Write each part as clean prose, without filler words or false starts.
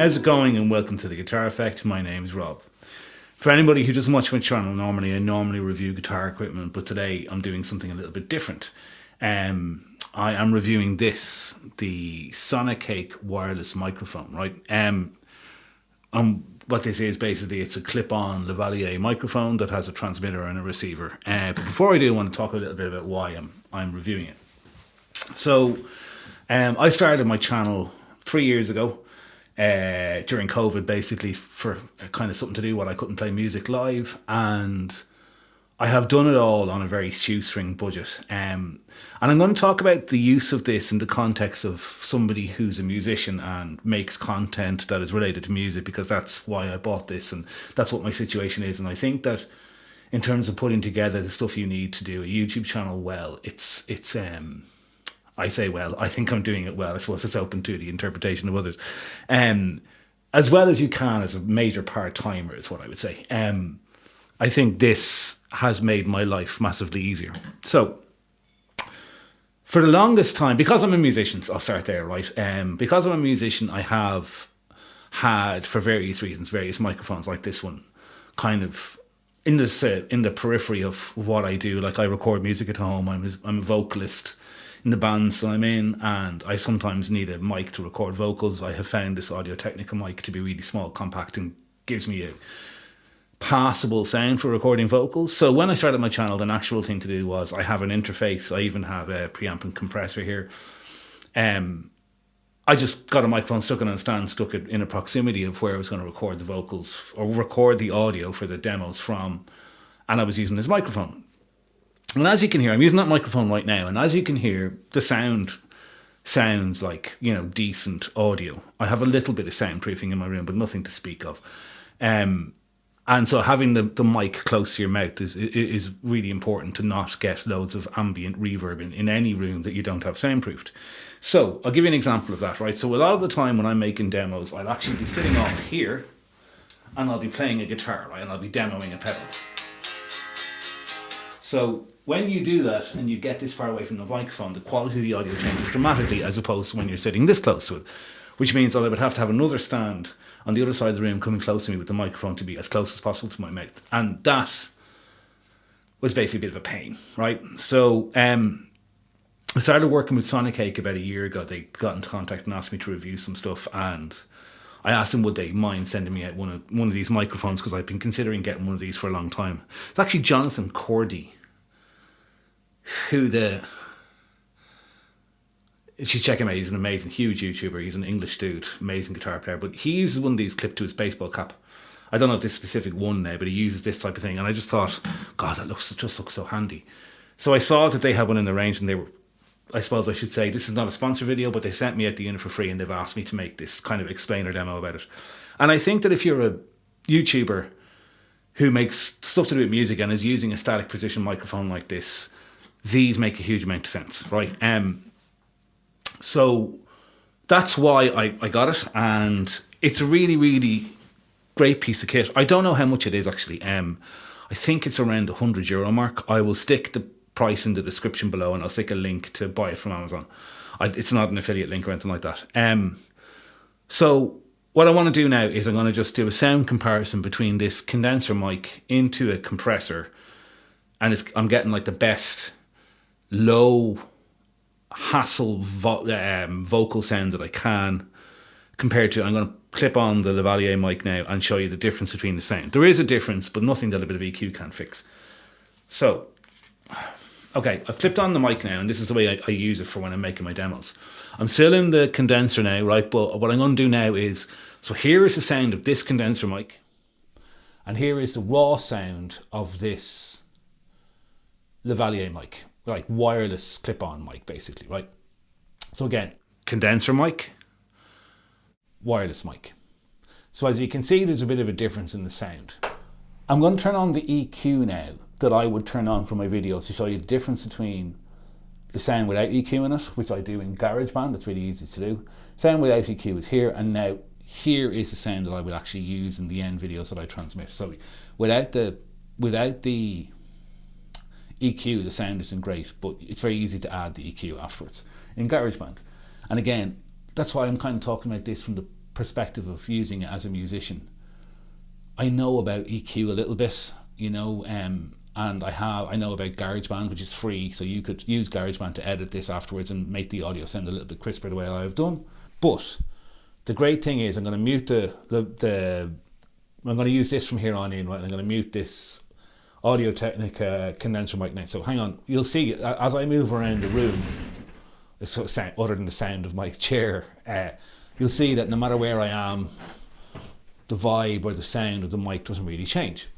How's it going, and welcome to The Guitar Effect. My name is Rob. For anybody who doesn't watch my channel, I normally review guitar equipment, but today I'm doing something a little bit different. I am reviewing this, the Sonicake wireless microphone, right? What this is basically, it's a clip-on lavalier microphone that has a transmitter and a receiver. But before I do, I want to talk a little bit about why I'm reviewing it. So, I started my channel 3 years ago. During COVID, basically for kind of something to do while I couldn't play music live, and I have done it all on a very shoestring budget. And I'm going to talk about the use of this in the context of somebody who's a musician and makes content that is related to music, because that's why I bought this and that's what my situation is. And I think that in terms of putting together the stuff you need to do a YouTube channel well, I think I'm doing it well. I suppose it's open to the interpretation of others. As well as you can as a major part-timer is what I would say. I think this has made my life massively easier. So, for the longest time, because I'm a musician, I'll start there, right? Because I'm a musician, I have had, for various reasons, various microphones like this one, kind of in the periphery of what I do. Like, I record music at home. I'm a vocalist in the bands I'm in, and I sometimes need a mic to record vocals. I have found this Audio-Technica mic to be really small, compact, and gives me a passable sound for recording vocals. So when I started my channel, the natural thing to do was I have an interface. I even have a preamp and compressor here. I just got a microphone, stuck it on a stand, stuck it in a proximity of where I was going to record the vocals or record the audio for the demos from, and I was using this microphone. And as you can hear, I'm using that microphone right now, and as you can hear, the sound sounds like, decent audio. I have a little bit of soundproofing in my room, but nothing to speak of. And so having the mic close to your mouth is really important to not get loads of ambient reverb in any room that you don't have soundproofed. So I'll give you an example of that, right? So a lot of the time when I'm making demos, I'll actually be sitting off here, and I'll be playing a guitar, right? And I'll be demoing a pedal. So when you do that and you get this far away from the microphone, the quality of the audio changes dramatically as opposed to when you're sitting this close to it, which means that I would have to have another stand on the other side of the room coming close to me with the microphone to be as close as possible to my mouth. And that was basically a bit of a pain, right? So I started working with Sonicake about a year ago. They got in contact and asked me to review some stuff, and I asked them would they mind sending me out one of these microphones, because I've been considering getting one of these for a long time. It's actually Jonathan Cordy, who you should check him out. He's an amazing, huge YouTuber. He's an English dude, amazing guitar player. But he uses one of these clipped to his baseball cap. I don't know if this specific one now, but he uses this type of thing. And I just thought, God, that just looks so handy. So I saw that they had one in the range, and they were, I suppose I should say, this is not a sponsor video, but they sent me out the unit for free, and they've asked me to make this kind of explainer demo about it. And I think that if you're a YouTuber who makes stuff to do with music and is using a static position microphone like this, these make a huge amount of sense, right? So that's why I got it, and it's a really, really great piece of kit. I don't know how much it is actually. I think it's around the €100 mark. I will stick the price in the description below, and I'll stick a link to buy it from Amazon. It's not an affiliate link or anything like that. So what I want to do now is I'm going to just do a sound comparison between this condenser mic into a compressor, and I'm getting like the best low hassle vocal sound that I can, compared to, I'm going to clip on the lavalier mic now and show you the difference between the sound. There is a difference, but nothing that a bit of EQ can't fix. So, okay, I've clipped on the mic now, and this is the way I use it for when I'm making my demos. I'm still in the condenser now, right? But what I'm going to do now is, so here is the sound of this condenser mic, and here is the raw sound of this lavalier mic. Like wireless clip-on mic, basically, right? So again, condenser mic, wireless mic. So as you can see, there's a bit of a difference in the sound. I'm going to turn on the EQ now that I would turn on for my videos to show you the difference between the sound without EQ in it, which I do in GarageBand. It's really easy to do. Sound without EQ is here, and now here is the sound that I would actually use in the end videos that I transmit. So without the EQ, the sound isn't great, but it's very easy to add the EQ afterwards in GarageBand. And again, that's why I'm kind of talking about this from the perspective of using it as a musician, I know about EQ a little bit, you know, and I know about GarageBand, which is free, so you could use GarageBand to edit this afterwards and make the audio sound a little bit crisper the way I've done. But the great thing is I'm going to mute I'm going to use this from here on in, right? I'm going to mute this Audio-Technica condenser mic now. So hang on, you'll see as I move around the room, sort of sound, other than the sound of my chair, you'll see that no matter where I am, the vibe or the sound of the mic doesn't really change.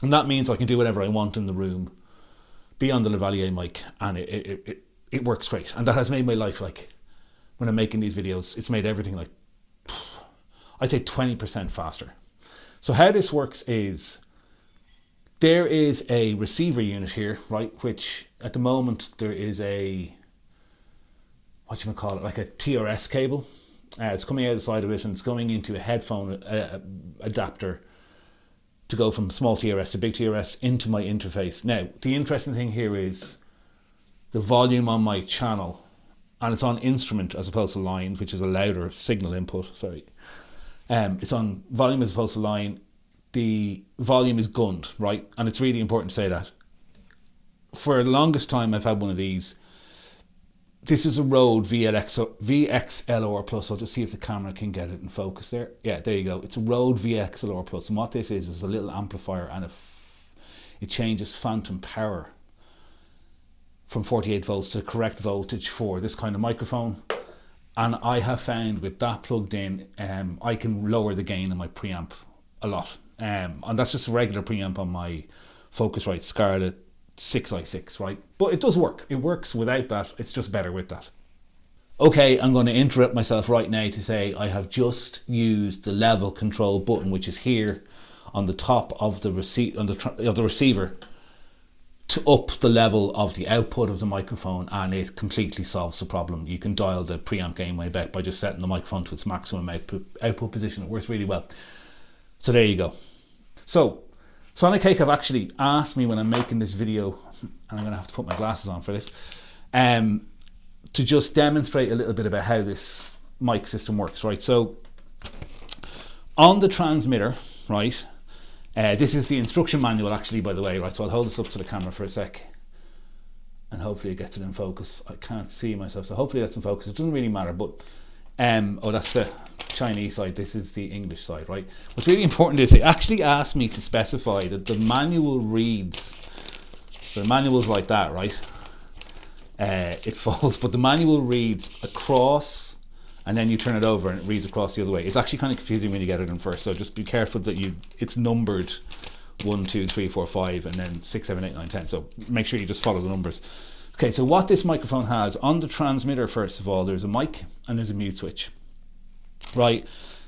And that means I can do whatever I want in the room, be on the lavalier mic, and it works great. And that has made my life, like, when I'm making these videos, it's made everything like, I'd say 20% faster. So how this works is, there is a receiver unit here, right, which at the moment there is a, what you might call it, like a TRS cable. It's coming out the side of it and it's going into a headphone adapter to go from small TRS to big TRS into my interface. Now, the interesting thing here is the volume on my channel, and it's on instrument as opposed to line, which is a louder signal input, sorry. It's on volume as opposed to line. The volume is gunned, right? And it's really important to say that. For the longest time I've had one of these. This is a Rode VXLR Plus. I'll just see if the camera can get it in focus there. Yeah, there you go. It's a Rode VXLR Plus. And what this is a little amplifier, and it changes phantom power from 48 volts to the correct voltage for this kind of microphone. And I have found with that plugged in, I can lower the gain of my preamp a lot. And that's just a regular preamp on my Focusrite Scarlett 6i6, right? But it does work. It works without that. It's just better with that. Okay, I'm going to interrupt myself right now to say I have just used the level control button, which is here on the top of the receiver, to up the level of the output of the microphone, and it completely solves the problem. You can dial the preamp gain way back by just setting the microphone to its maximum output position. It works really well. So there you go. So Sonicake have actually asked me when I'm making this video, and I'm going to have to put my glasses on for this, to just demonstrate a little bit about how this mic system works, right? So on the transmitter, right, this is the instruction manual actually, by the way, right? So I'll hold this up to the camera for a sec and hopefully it gets it in focus. I can't see myself, so hopefully that's in focus. It doesn't really matter, but oh, that's the Chinese side, this is the English side, right? What's really important is they actually asked me to specify that the manual reads, so the manual's like that, right? It folds, but the manual reads across, and then you turn it over and it reads across the other way. It's actually kind of confusing when you get it in first, so just be careful that it's numbered 1, 2, 3, 4, 5, and then 6, 7, 8, 9, 10. So make sure you just follow the numbers. Okay, so what this microphone has on the transmitter, first of all, there's a mic and there's a mute switch, right?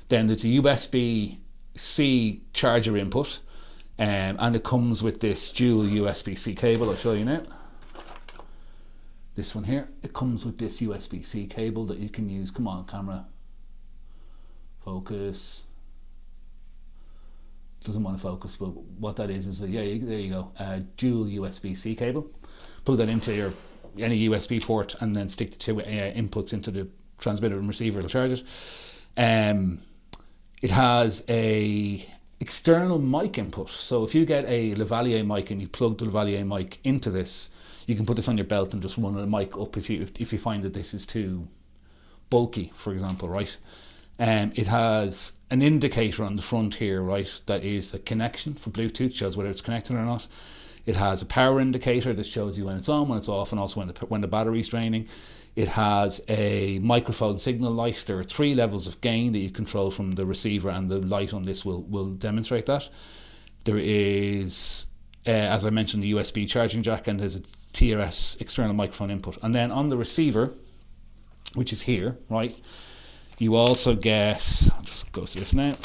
Then there's a USB-C charger input, and it comes with this dual USB-C cable. I'll show you now. This one here, it comes with this USB-C cable that you can use. Come on, camera. Focus. Doesn't want to focus, but what that is yeah, there you go. Dual USB-C cable. Plug that into any USB port, and then stick the two inputs into the transmitter and receiver. It'll charge it. It has a external mic input. So if you get a lavalier mic and you plug the lavalier mic into this, you can put this on your belt and just run a mic up if you find that this is too bulky, for example, right? It has an indicator on the front here, right, that is a connection for Bluetooth, shows whether it's connected or not. It has a power indicator that shows you when it's on, when it's off, and also when the battery's draining. It has a microphone signal light. There are 3 levels of gain that you control from the receiver, and the light on this will demonstrate that. There is, as I mentioned, the USB charging jack, and there's a TRS external microphone input. And then on the receiver, which is here, right, you also get, I'll just go to this now,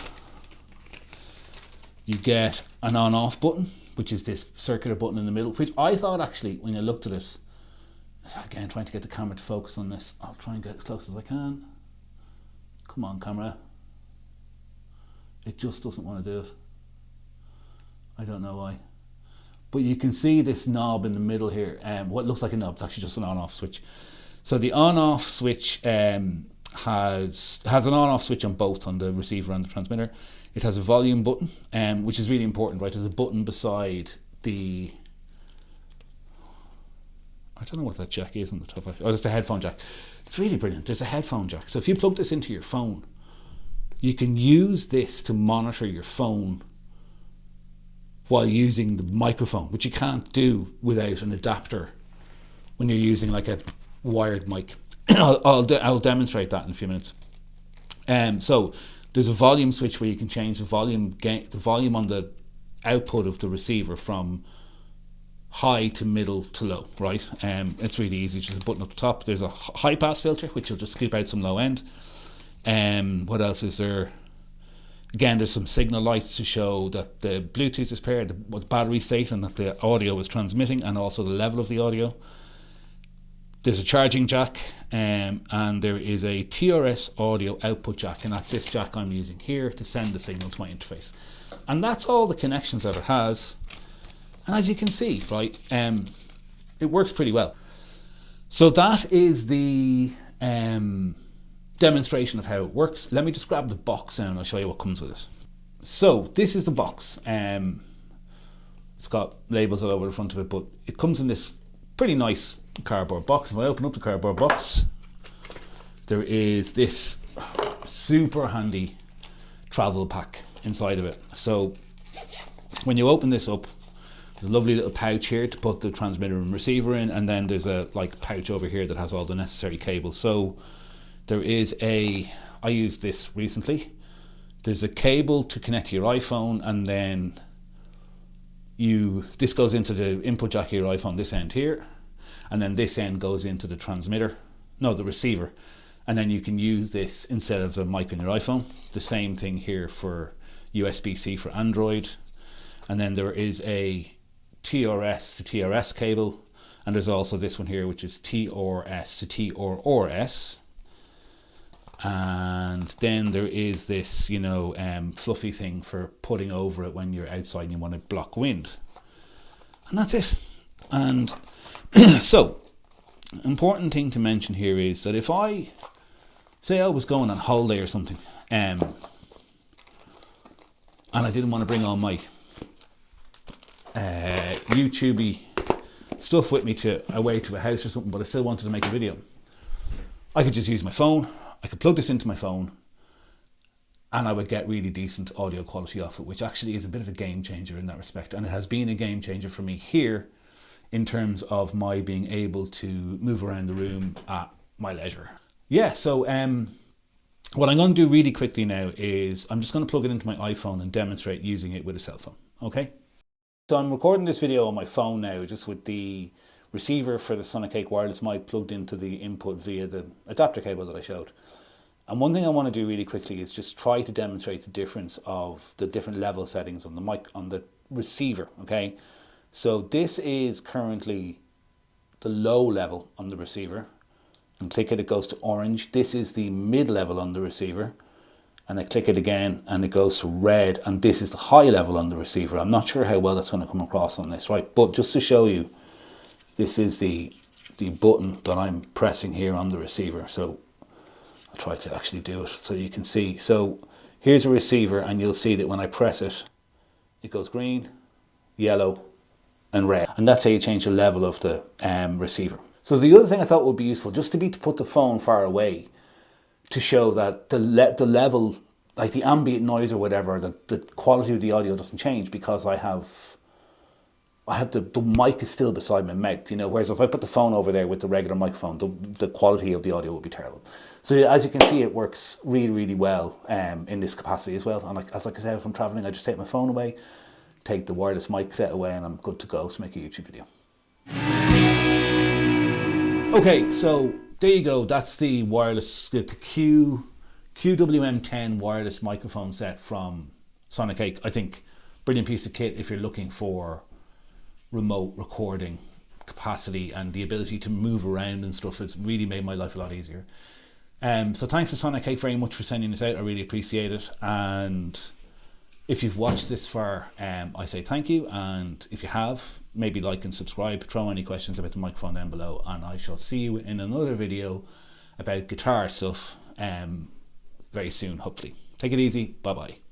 you get an on-off button, which is this circular button in the middle, which I thought actually, when I looked at it, again, trying to get the camera to focus on this, I'll try and get as close as I can. Come on, camera. It just doesn't want to do it. I don't know why. But you can see this knob in the middle here, what looks like a knob, it's actually just an on-off switch. So the on-off switch has an on-off switch on both, on the receiver and the transmitter. It has a volume button, which is really important, right? There's a button beside the, I don't know what that jack is on the top. Oh, it's a headphone jack. It's really brilliant. There's a headphone jack. So if you plug this into your phone, you can use this to monitor your phone while using the microphone, which you can't do without an adapter when you're using like a wired mic. I'll demonstrate that in a few minutes. So there's a volume switch where you can change the volume on the output of the receiver from high to middle to low, right? It's really easy, just a button up the top. There's a high pass filter, which will just scoop out some low end. What else is there? Again, there's some signal lights to show that the Bluetooth is paired with battery state and that the audio is transmitting, and also the level of the audio. There's a charging jack, and there is a TRS audio output jack, and that's this jack I'm using here to send the signal to my interface. And that's all the connections that it has. And as you can see, right, it works pretty well. So that is the demonstration of how it works. Let me just grab the box now and I'll show you what comes with it. So this is the box. It's got labels all over the front of it, but it comes in this pretty nice cardboard box. If I open up the cardboard box, there is this super handy travel pack inside of it. So when you open this up, there's a lovely little pouch here to put the transmitter and receiver in, and then there's a pouch over here that has all the necessary cables. So there is I used this recently. There's a cable to connect to your iPhone, and then this goes into the input jack of your iPhone, this end here, and then this end goes into the the receiver, and then you can use this instead of the mic on your iPhone. The same thing here for USB-C for Android, and then there is a TRS to TRS cable, and there's also this one here which is TRS to TRS, and then there is this fluffy thing for putting over it when you're outside and you want to block wind, and that's it. And so important thing to mention here is that if I say I was going on holiday or something, and I didn't want to bring all my YouTubey stuff with me away to a house or something, but I still wanted to make a video, I could just use my phone. I could plug this into my phone and I would get really decent audio quality off it, which actually is a bit of a game changer in that respect. And it has been a game changer for me here in terms of my being able to move around the room at my leisure. Yeah, so what I'm going to do really quickly now is I'm just going to plug it into my iPhone and demonstrate using it with a cell phone, okay? So I'm recording this video on my phone now, just with the receiver for the Sonicake wireless mic plugged into the input via the adapter cable that I showed. And one thing I want to do really quickly is just try to demonstrate the difference of the different level settings on the mic, on the receiver, okay? So this is currently the low level on the receiver, and click it goes to orange. This is the mid level on the receiver, and I click it again and it goes to red, and this is the high level on the receiver. I'm not sure how well that's going to come across on this, right? But just to show you, this is the button that I'm pressing here on the receiver. So I'll try to actually do it so you can see. So here's a receiver, and you'll see that when I press it, it goes green, yellow, and red. And that's how you change the level of the receiver. So the other thing I thought would be useful, just to put the phone far away, to show that the level, like the ambient noise or whatever, the quality of the audio doesn't change, because I have the mic is still beside my mouth, whereas if I put the phone over there with the regular microphone, the quality of the audio would be terrible. So as you can see, it works really, really well in this capacity as well. And like I said, if I'm traveling, I just take my phone away, take the wireless mic set away, and I'm good to go to make a YouTube video. Okay, so there you go. That's the QWM-10 wireless microphone set from Sonicake. I think brilliant piece of kit if you're looking for remote recording capacity and the ability to move around and stuff. It's really made my life a lot easier. So thanks to Sonicake very much for sending this out. I really appreciate it. And if you've watched this far, I say thank you. And if you have, maybe like and subscribe. Throw any questions about the microphone down below, and I shall see you in another video about guitar stuff very soon, hopefully. Take it easy. Bye bye.